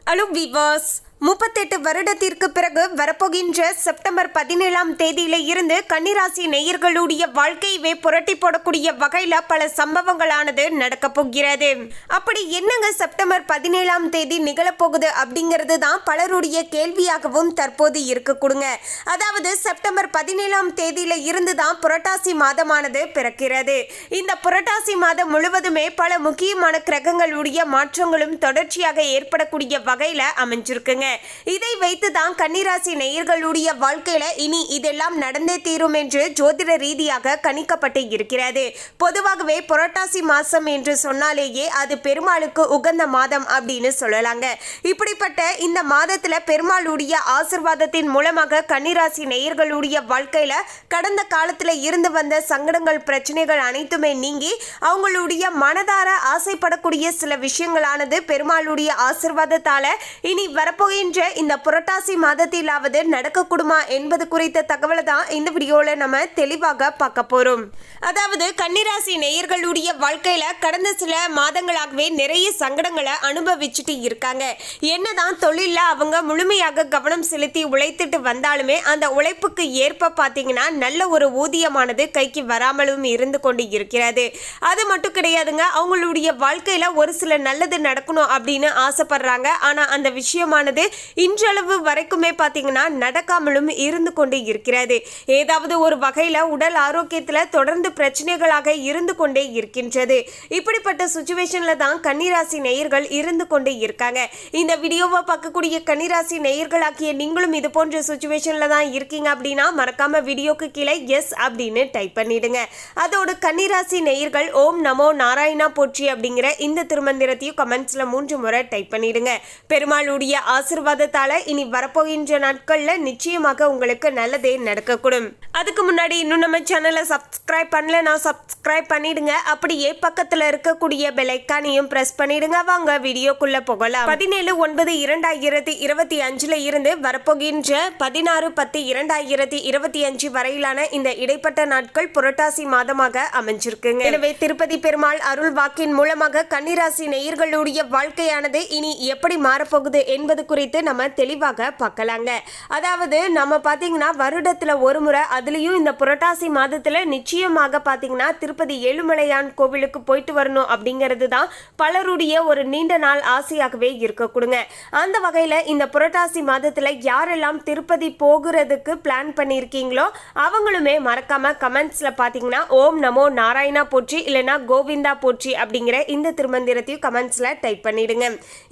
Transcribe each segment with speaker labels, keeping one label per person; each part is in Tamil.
Speaker 1: ஹலோ வீவர்ஸ், 38 வருடத்திற்கு பிறகு வரப்போகின்ற செப்டம்பர் 17ஆம் தேதியில இருந்து கன்னிராசி நேயர்களுடைய வாழ்க்கையவே புரட்டி போடக்கூடிய வகையில பல சம்பவங்களானது நடக்க போகிறது. அப்படி என்னங்க செப்டம்பர் 17ஆம் தேதி நிகழப்போகுது அப்படிங்கிறது தான் பலருடைய கேள்வியாகவும் தற்போது இருக்க கொடுங்க. அதாவது செப்டம்பர் 17ஆம் தேதியில இருந்து தான் புரட்டாசி மாதமானது பிறக்கிறது. இந்த புரட்டாசி மாதம் முழுவதுமே பல முக்கியமான கிரகங்களுடைய மாற்றங்களும் தொடர்ச்சியாக ஏற்படக்கூடிய வகையில அமைஞ்சிருக்குங்க. இதை வைத்துதான் கன்னிராசி நேயர்களுடைய வாழ்க்கையில இனி இதெல்லாம் நடந்தே தீரும் என்று ஜோதிட ரீதியாக கணிக்கப்பட்டு இருக்கிறது. பொதுவாகவே புரட்டாசி மாசம் என்று சொன்னாலேயே அது பெருமாளுக்கு உகந்த மாதம் அப்படின்னு சொல்லலாங்க. இப்படிப்பட்ட இந்த மாதத்துல பெருமாளுடைய ஆசிர்வாதத்தின் மூலமாக கன்னிராசி நேயர்களுடைய வாழ்க்கையில கடந்த காலத்துல இருந்து வந்த சங்கடங்கள் பிரச்சனைகள் அனைத்துமே நீங்கி அவங்களுடைய மனதார ஆசைப்படக்கூடிய சில விஷயங்களானது பெருமாளுடைய ஆசிர்வாதத்தால இனி வரப்போகின்ற இந்த புரட்டாசி மாதத்திலாவது நடக்கக்கூடுமா என்பது குறித்த தகவலை தான் இந்த வீடியோல நம்ம தெளிவாக பார்க்க போறோம். அதாவது கன்னிராசி நேயர்களுடைய வாழ்க்கையில கடந்த சில மாதங்களாகவே நிறைய சங்கடங்களை அனுபவிச்சுட்டு இருக்காங்க. என்னதான் தொழில அவங்க முழுமையாக கவனம் செலுத்தி உழைத்துட்டு வந்தாலுமே அந்த உழைப்புக்கு ஏற்ப பார்த்தீங்கன்னா நல்ல ஒரு ஊதியமானது கைக்கு வராமலும் இருந்து கொண்டு இருக்கிறது. அது மட்டும் கிடையாதுங்க, அவங்களுடைய வாழ்க்கையில ஒரு சில நல்லது நடக்கணும் அப்படின்னு ஆசைப்படுறாங்க. ஆனா அந்த விஷயமானது இன்றளவு வரைக்குமே பார்த்தீங்கன்னா நடக்காமலும் இருந்து கொண்டு இருக்கிறது. ஏதாவது ஒரு வகையில உடல் ஆரோக்கியத்துல தொடர்ந்து பிரச்சனைகளாக இருந்து கொண்டே இருக்கின்றது. இப்படிப்பட்ட சுச்சுவேஷன்ல தான் கன்னிராசி நேயர்கள் இருந்து கொண்டு இருக்காங்க. இந்த வீடியோவை பார்க்கக்கூடிய கன்னிராசி நேயர்களாகிய நீங்களும் இது போன்ற சுச்சுவேஷன்ல தான் இருக்கீங்க அப்படின்னா மறக்காம வீடியோக்கு கீழே எஸ் அப்படின்னு டைப் பண்ணிடுங்க. அதோடு கன்னிராசி நேயர்கள் ஓம் நமோ நாராயணா போற்றி அப்படிங்கிற இந்த திருமந்திரத்தையும் கமெண்ட்ஸ்ல 3 முறை டைப் பண்ணிடுங்க. பெருமாளுடைய ஆசிர்வாதத்தால இனி வரப்போகின்ற நாட்கள்ல நிச்சயமாக உங்களுக்கு நல்லதே நடக்கக்கூடும். அதுக்கு முன்னாடி இன்னும் நம்ம சேனலை சப்ஸ்கிரைப் பண்ணலனா சப்ஸ்கிரைப் பண்ணிடுங்க. அப்படியே பக்கத்துல இருக்கக்கூடிய பெல் ஐகானையும் பிரஸ் பண்ணிடுங்க. வாங்க வீடியோக்குள்ள போகலாம். 17/9/2025 இருந்து வரப்போகின்ற 16/10/2025 வரையிலான இந்த இடைப்பட்ட நாட்கள் புரட்டாசி மாதமாக அமைஞ்சிருக்குங்க. எனவே திருப்பதி பெருமாள் அருள் வாக்கின் மூலமாக கன்னிராசி நேயர்களுடைய வாழ்க்கையானது இனி எப்படி மாறப்போகுது என்பது குறித்து நம்ம தெளிவாக பார்க்கலாங்க. அதாவது நம்ம பார்த்தீங்கன்னா வருடத்துல ஒரு முறை, அதுலயும் இந்த புரட்டாசி மாதத்துல நிச்சயமாக பார்த்தீங்கன்னா திருப்பதி ஏழுமலையான் கோவிலுக்கு போயிட்டு வரணும் அப்படிங்கிறது தான் பலருடைய ஒரு நீண்ட நாள் ஆசையாகவே இருக்க கொடுங்க. அந்த வகையில இந்த புரட்டாசி மாதத்துல யாரெல்லாம் திருப்பதி போகிறதுக்கு பிளான் பண்ணியிருக்கீங்களோ அவங்களுமே மறக்காம கமெண்ட்ஸ்ல பார்த்தீங்கன்னா ஓம் நமோ நாராயணா போற்றி இல்லைன்னா கோவிந்தா போற்றி அப்படிங்கிற இந்த திருமந்திரத்தையும் கமெண்ட்ஸ்ல டைப் பண்ணிடுங்க.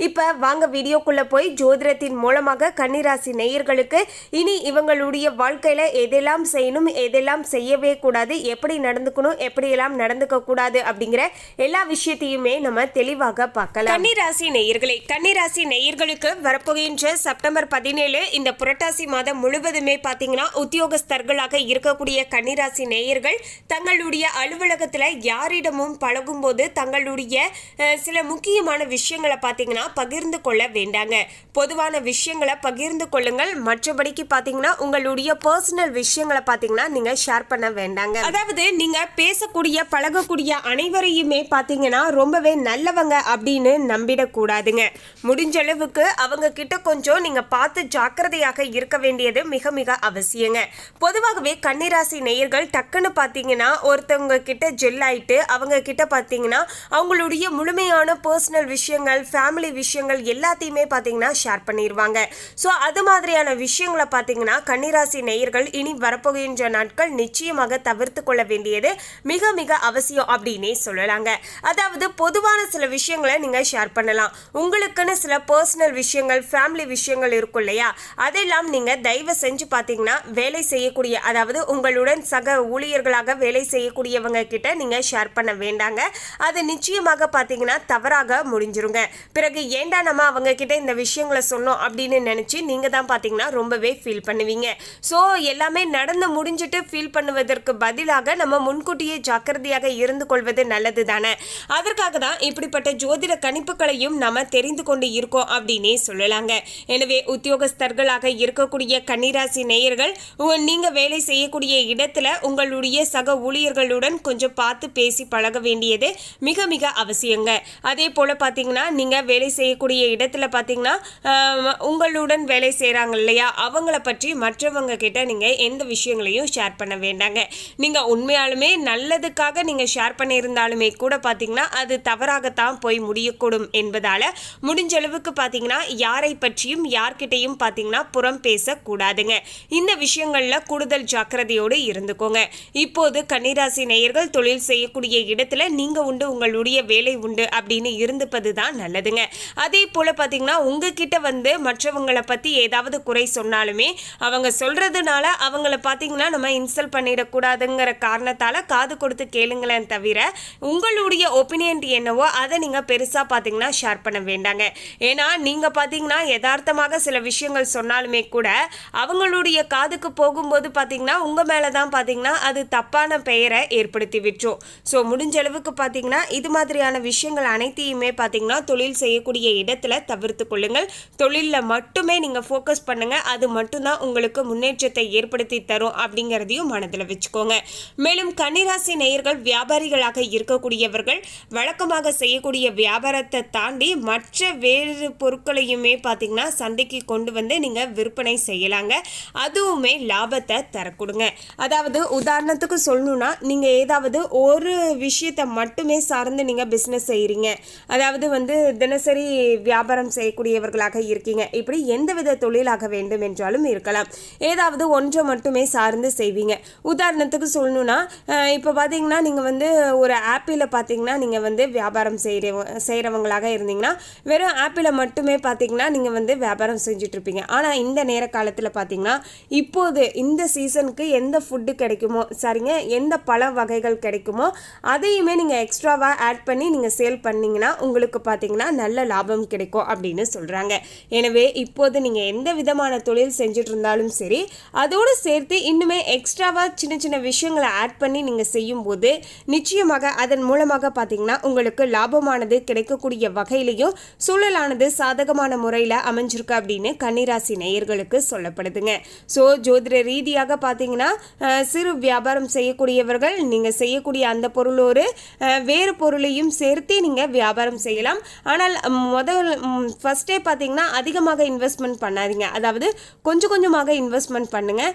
Speaker 1: இப்ப வாங்க வீடியோக்குள்ள போய் ஜோதிடத்தின் மூலமாக கன்னிராசி நேயர்களுக்கு இனி இவங்களுடைய வாழ்க்கையில எதெல்லாம் செய்யணும், எதெல்லாம் செய்யவே கூடாது, எப்படி நடந்துக்கணும், எப்படியெல்லாம் நடந்துக்க கூடாது அப்படிங்கிற எல்லா விஷயத்தையுமே நம்ம தெளிவாக பார்க்கலாம். கன்னிராசி நேயர்களே, கன்னிராசி நேயர்களுக்கு வரப்போகின்ற செப்டம்பர் 17 இந்த புரட்டாசி மாதம் முழுவதுமே பார்த்தீங்கன்னா உத்தியோகஸ்தர்களாக இருக்கக்கூடிய கன்னிராசி நேயர்கள் தங்களுடைய அலுவலகத்துல யாரிடமும் பழகும் போது தங்களுடைய சில முக்கியமான விஷயங்களை பார்த்தீங்கன்னா பகிர்ந்து கொள்ள வேண்டாங்க. பொதுவான விஷயங்களை பகிர்ந்து கொள்ளுங்கள். மற்றபடிக்கு பார்த்தீங்கன்னா உங்களுடைய பர்சனல் விஷயங்களை பார்த்தீங்கன்னா நீங்க ஷேர் பண்ண வேண்டாங்க. அதாவது நீங்க பேசக்கூடிய பழகக்கூடிய அனைவரையுமே பார்த்தீங்கன்னா ரொம்பவே நல்லவங்க அப்படின்னு நம்பிடக்கூடாதுங்க. முடிஞ்ச அளவுக்கு அவங்க கிட்ட கொஞ்சம் நீங்க பார்த்து ஜாக்கிரதையாக இருக்க வேண்டியது மிக மிக அவசியங்க. பொதுவாகவே கன்னிராசி நேயர்கள் டக்குன்னு பார்த்தீங்கன்னா ஒருத்தவங்க கிட்ட ஜெல் ஆயிட்டு அவங்க கிட்ட பார்த்தீங்கன்னா அவங்களுடைய முழுமையான பர்சனல் விஷயங்கள், ஃபேமிலி விஷயங்கள் எல்லாத்தையுமே பார்த்தீங்கன்னா ஷேர் பண்ணிடுவாங்க. ஸோ அது மாதிரியான விஷயங்களை பார்த்தீங்கன்னா கன்னிராசி நேயர்கள் இனி வரப்போகின்ற நாட்கள் நிச்சயமாக தவிர்த்து கொள்ள வேண்டியது மிக மிக அவசியம் அப்படின்னே சொல்லலாங்க. அதாவது பொதுவான சில விஷயங்களை நீங்கள் ஷேர் பண்ணலாம். உங்களுக்குன்னு சில பர்சனல் விஷயங்கள், ஃபேமிலி விஷயங்கள் இருக்கும் இல்லையா, அதெல்லாம் நீங்கள் தயவு செஞ்சு பார்த்தீங்கன்னா வேலை செய்யக்கூடிய, அதாவது உங்களுடன் சக ஊழியர்களாக வேலை செய்யக்கூடியவங்க கிட்ட நீங்கள் ஷேர் பண்ண வேண்டாங்க. அது நிச்சயமாக பார்த்தீங்கன்னா தவறாக முடிஞ்சிருங்க. பிறகு ஏண்டா நம்ம அவங்க கிட்ட இந்த விஷயங்களை சொன்னோம் அப்படின்னு நினச்சி நீங்கள் தான் பார்த்தீங்கன்னா ரொம்பவே ஃபீல் பண்ணுவீங்க. ஸோ எல்லாமே நடந்து முடிஞ்சிட்டு ஃபீல் பண்ணுவதற்கு பதிலாக நம்ம முன்கூட்டியே ஜாக்கிரதையாக இருந்து கொள்வது நல்லது தானே. அதற்காக தான் இப்படிப்பட்ட ஜோதிட கணிப்புகளையும் நம்ம தெரிந்து கொண்டு இருக்கோம் அப்படின்னே சொல்லலாங்க. எனவே உத்தியோகஸ்தர்களாக இருக்கக்கூடிய கன்னிராசி நேயர்கள், நீங்கள் வேலை செய்யக்கூடிய இடத்துல உங்களுடைய சக ஊழியர்களுடன் கொஞ்சம் பார்த்து பேசி பழக வேண்டியது மிக மிக அவசியங்க. அதே போல் பார்த்தீங்கன்னா நீங்கள் வேலை செய்யக்கூடிய இடத்துல பார்த்தீங்கன்னா உங்களுடன் வேலை செய்கிறாங்க இல்லையா, அவங்கள பற்றி மற்றவங்க கிட்ட நீங்கள் எந்த விஷயங்களையும் ஷேர் பண்ண வேண்டாங்க. நீங்கள் உண்மையாலுமே நல்லதுக்காக நீங்கள் ஷேர் பண்ணியிருந்தாலுமே கூட பார்த்தீங்கன்னா அது தவறாகத்தான் போய் முடியக்கூடும் என்பதால் முடிஞ்ச அளவுக்கு பார்த்தீங்கன்னா யாரை பற்றியும் யார்கிட்டையும் பார்த்தீங்கன்னா புறம் பேசக்கூடாதுங்க. இந்த விஷயங்களில் கூடுதல் ஜாக்கிரதையோடு இருந்துக்கோங்க. இப்போது கன்னிராசி நேயர்கள் தொழில் செய்யக்கூடிய இடத்துல நீங்கள் உண்டு உங்களுடைய வேலை உண்டு அப்படின்னு இருந்துப்பது தான் நல்லதுங்க. அதே போல் பார்த்தீங்கன்னா உங்ககிட்ட வந்து மற்றவங்களை பற்றி ஏதாவது குறை சொன்னாலுமே அவங்க சொல்கிறதுனால அவங்கள பார்த்தீங்கன்னா நம்ம இன்சல்ட் பண்ணிடக்கூடாதுங்கிற காரணத்தால் காது கொடுத்து கேளுங்களேன் தவிர உங்களுடைய ஒப்பீனியன் என்னவோ அதை நீங்கள் பெருசாக பார்த்தீங்கன்னா ஷேர் பண்ண வேண்டாங்க. ஏன்னா நீங்கள் பார்த்தீங்கன்னா யதார்த்தமாக சில விஷயங்கள் சொன்னாலுமே கூட அவங்களுடைய காதுக்கு போகும்போது பார்த்தீங்கன்னா உங்கள் மேலே தான் பார்த்தீங்கன்னா அது தப்பான பெயரை ஏற்படுத்தி விட்டுரும். ஸோ முடிஞ்ச அளவுக்கு பார்த்தீங்கன்னா இது மாதிரியான விஷயங்கள் அனைத்தையுமே பார்த்தீங்கன்னா தொழில் செய்யக்கூடிய இடத்துல தவிர்த்து கொள்ளுங்கள். தொழிலில் மட்டுமே நீங்கள் ஃபோக்கஸ் பண்ணுங்கள். அது மட்டும்தான் உங்களுக்கு முன்னேற்றத்தை ஏற்படுத்தி தரும் அப்படிங்கிறதையும் மனதில் வச்சுக்கோங்க. மேலும் கன்னிராசி நேயர்கள் வியாபாரிகளாக இருக்கக்கூடியவர்கள் வழக்கமாக செய்யக்கூடிய வியாபாரத்தை தாண்டி மற்ற வேறு பொருட்களையுமே பார்த்தீங்கன்னா சந்தைக்கு கொண்டு வந்து நீங்கள் விற்பனை செய்யலாங்க. அதுவுமே லாபத்தை தரக்கூடுங்க. அதாவது உதாரணத்துக்கு சொல்லணும்னா நீங்கள் ஏதாவது ஒரு விஷயத்தை மட்டுமே சார்ந்து நீங்கள் பிஸ்னஸ் செய்கிறீங்க, அதாவது வந்து தினசரி வியாபாரம் செய்யக்கூடியவர்களாக இருக்கீங்க. இப்படி எந்தவித தொழிலாக வேண்டும் என்றாலும் இருக்கலாம். ஏதாவது ஒன்றை மட்டுமே சார்ந்து செய்வீங்க. உதாரணத்துக்கு சொல்லணும்னா இப்போ பார்த்தீங்கன்னா நீங்கள் வந்து ஒரு ஆப்பிளை பார்த்தீங்கன்னா நீங்கள் வந்து வியாபாரம் செய்கிறவங்களாக இருந்தீங்கன்னா வெறும் ஆப்பிளை மட்டுமே பார்த்தீங்கன்னா நீங்கள் வந்து வியாபாரம் செஞ்சுட்ருப்பீங்க. ஆனால் இந்த நேர காலத்தில் பார்த்தீங்கன்னா இப்போது இந்த சீசனுக்கு எந்த ஃபுட்டு கிடைக்குமோ சரிங்க, எந்த பழ வகைகள் கிடைக்குமோ அதையுமே நீங்கள் எக்ஸ்ட்ராவாக ஆட் பண்ணி நீங்கள் சேல் பண்ணிங்கன்னா உங்களுக்கு பார்த்தீங்கன்னா நல்ல லாபம் கிடைக்கும் அப்படின்னு சொல்கிறாங்க. எனவே இப்போது நீங்கள் எந்த விதமான தொழில் செஞ்சுட்டு இருந்தாலும் சரி, அதோடு சேர்த்து இன்னுமே எக்ஸ்ட்ராவாக சின்ன சின்ன விஷயங்களை ஆட் பண்ணி நீங்கள் செய்யும்போது நிச்சயமாக அதன் மூலமாக பார்த்தீங்கன்னா உங்களுக்கு லாபமானது கிடைக்கக்கூடிய வகையிலையும் சூழலானது சாதகமான முறையில் அமைஞ்சிருக்கு அப்படின்னு கன்னிராசி நேயர்களுக்கு சொல்லப்படுதுங்க. ஸோ ஜோதிட ரீதியாக பார்த்தீங்கன்னா சிறு வியாபாரம் செய்யக்கூடியவர்கள் நீங்கள் செய்யக்கூடிய அந்த பொருளோடு வேறு பொருளையும் சேர்த்து நீங்கள் வியாபாரம் செய்யலாம். ஆனால் ஃபஸ்ட்டே பார்த்தீங்கன்னா அதிகமாக இன்வெஸ்ட்மெண்ட் பண்ணாதீங்க. அதாவது கொஞ்சம் கொஞ்சமாக இன்வெஸ்ட்மெண்ட் பண்ணுங்கள்.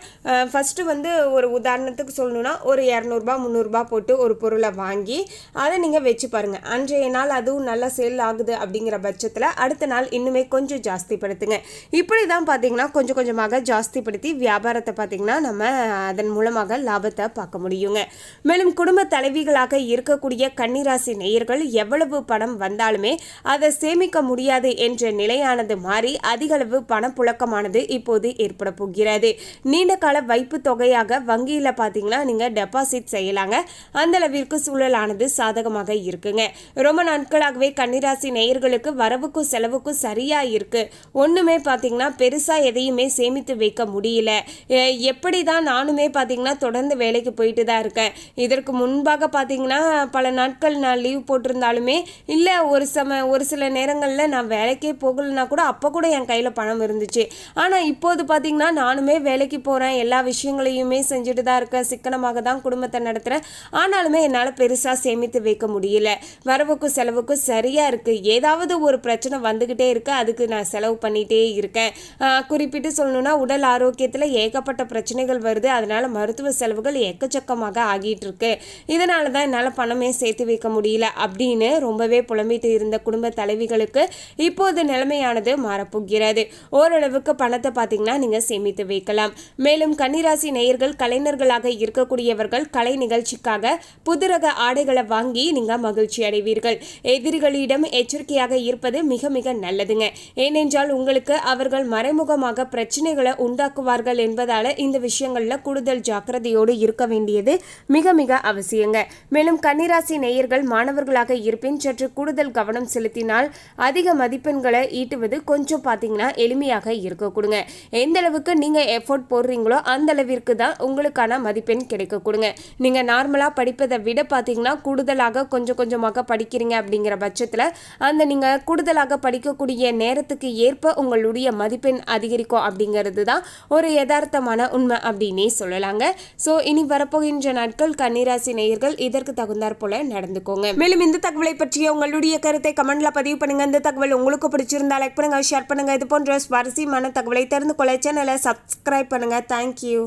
Speaker 1: ஃபஸ்ட்டு வந்து ஒரு உதாரணத்துக்கு சொல்லணும்னா ஒரு 200 300 போட்டு ஒரு பொருளை வாங்கி அதை நீங்கள் வச்சு பாருங்கள். அன்றைய நாள் அதுவும் நல்லா சேல் ஆகுது அப்படிங்கிற பட்சத்தில் அடுத்த நாள் இன்னுமே கொஞ்சம் ஜாஸ்திப்படுத்துங்க. இப்படி தான் பார்த்தீங்கன்னா கொஞ்சம் கொஞ்சமாக ஜாஸ்திப்படுத்தி வியாபாரத்தை பார்த்தீங்கன்னா நம்ம அதன் மூலமாக லாபத்தை பார்க்க முடியுங்க. மேலும் குடும்ப தலைவிகளாக இருக்கக்கூடிய கன்னிராசி நேயர்கள் எவ்வளவு பணம் வந்தாலுமே அதை சேமிக்க முடியாது என்ற நிலையானது மாறி அதிகளவு பணப்புழக்கமானது இப்போது ஏற்பட போகிறது. நீண்ட கால வைப்பு தொகையாக வங்கியில் பார்த்தீங்கன்னா நீங்கள் டெபாசிட் செய்யலாங்க. அந்த அளவிற்கு சூழலானது சாதகமாக இருக்குங்க. ரொம்ப நாட்களாகவே கன்னிராசி நேயர்களுக்கு வரவுக்கும் செலவுக்கும் சரியா இருக்கு. ஒண்ணுமே பார்த்தீங்கன்னா பெருசா எதையுமே சேமித்து வைக்க முடியல. எப்படி தான் நானுமே பார்த்தீங்கன்னா தொடர்ந்து வேலைக்கு போயிட்டு தான் இருக்கேன். இதற்கு முன்பாக பார்த்தீங்கன்னா பல நாட்கள் நான் லீவ் போட்டிருந்தாலுமே இல்லை ஒரு சில நேரங்களில் நான் வேலைக்கே போகலைன்னா கூட அப்போ கூட என் கையில் பணம் இருந்துச்சு. ஆனால் இப்போது பார்த்தீங்கன்னா நானுமே வேலைக்கு போகிறேன், எல்லா விஷயங்களையுமே செஞ்சுட்டு தான் இருக்கேன், சிக்கனமாக தான் குடும்பத்தை நடத்துகிறேன். ஆனாலுமே என்னால் பெருசாக சேமித்து வைக்க முடியல. வரவுக்கும் செலவுக்கும் சரியாக இருக்குது. ஏதாவது ஒரு பிரச்சனை வந்துக்கிட்டே இருக்குது, அதுக்கு நான் செலவு பண்ணிகிட்டே இருக்கேன். குறிப்பிட்டு சொல்லணும்னா உடல் ஆரோக்கியத்தில் ஏகப்பட்ட பிரச்சனைகள் வருது. அதனால் மருத்துவ செலவுகள் எக்கச்சக்கமாக ஆகிட்டு இருக்கு. இதனால தான் என்னால் பணமே சேர்த்து வைக்க முடியல அப்படின்னு ரொம்பவே புலம்பிட்டு இருந்த குடும்ப தலைவிகளுக்கு இப்போது நிலைமையானது மாறப்போகிறது. ஓரளவுக்கு பணத்தை பார்த்தீங்கன்னா நீங்கள் சேமித்து வைக்கலாம். மேலும் கன்னிராசி நேயர்கள் கலைஞர்களாக இருக்கக்கூடியவர்கள் கலை நிகழ்ச்சிக்காக புதுரக ஆடைகளை வாங்கி நீங்கள் மகிழ்ச்சி அடைவீர்கள். எதிரிகளிடம் எச்சரிக்கையாக இருப்பது மிக மிக நல்லதுங்க. ஏனென்றால் உங்களுக்கு அவர்கள் மறைமுகமாக பிரச்சனைகளை உண்டாக்குவார்கள் என்பதால் இந்த விஷயங்களில் கூடுதல் ஜாக்கிரதையோடு இருக்க வேண்டியது மிக மிக அவசியங்க. மேலும் கன்னிராசி நேயர்கள் மாணவர்களாக இருப்பின் சற்று கூடுதல் கவனம் செலுத்தினால் அதிக மதிப்பெண்களை ஈட்டுவது கொஞ்சம் பார்த்தீங்கன்னா எளிமையாக இருக்க கொடுங்க. எந்த அளவுக்கு நீங்கள் எஃபோர்ட் போடுறீங்களோ அந்த அளவிற்கு தான் உங்களுக்கான மதிப்பெண் கிடைக்க கொடுங்க. நீங்கள் நார்மலாக படிப்பதை விட பார்த்தீங்கன்னா கூடுதலாக கொஞ்சம் கொஞ்சமாக படிக்கிறீங்க அப்படிங்கிற பட்சத்தில் அந்த நீங்கள் கூடுதலாக படிக்கக்கூடிய நேரத்துக்கு ஏற்ப உங்களுடைய மதிப்பெண் அதிகரிக்கும் அப்படிங்கிறது தான் ஒரு யதார்த்தமான உண்மை அப்படின்னே சொல்லலாங்க. ஸோ இனி வரப்போகின்ற நாட்கள் கன்னிராசி நேயர்கள் இதற்கு தகுந்தாற் போல நடந்துக்கோங்க. மேலும் இந்த தகவலை பற்றிய உங்களுடைய கருத்தை கமெண்ட்ல பதிவு பண்ணுங்க. இந்த தகவல் உங்களுக்கு பிடிச்சிருந்தா லைக் பண்ணுங்க, ஷேர் பண்ணுங்க. இது போன்ற சுவாரஸ்யமான தகவலை தெரிந்து கொள்ள சேனலை சப்ஸ்கிரைப் பண்ணுங்க. தேங்க்யூ.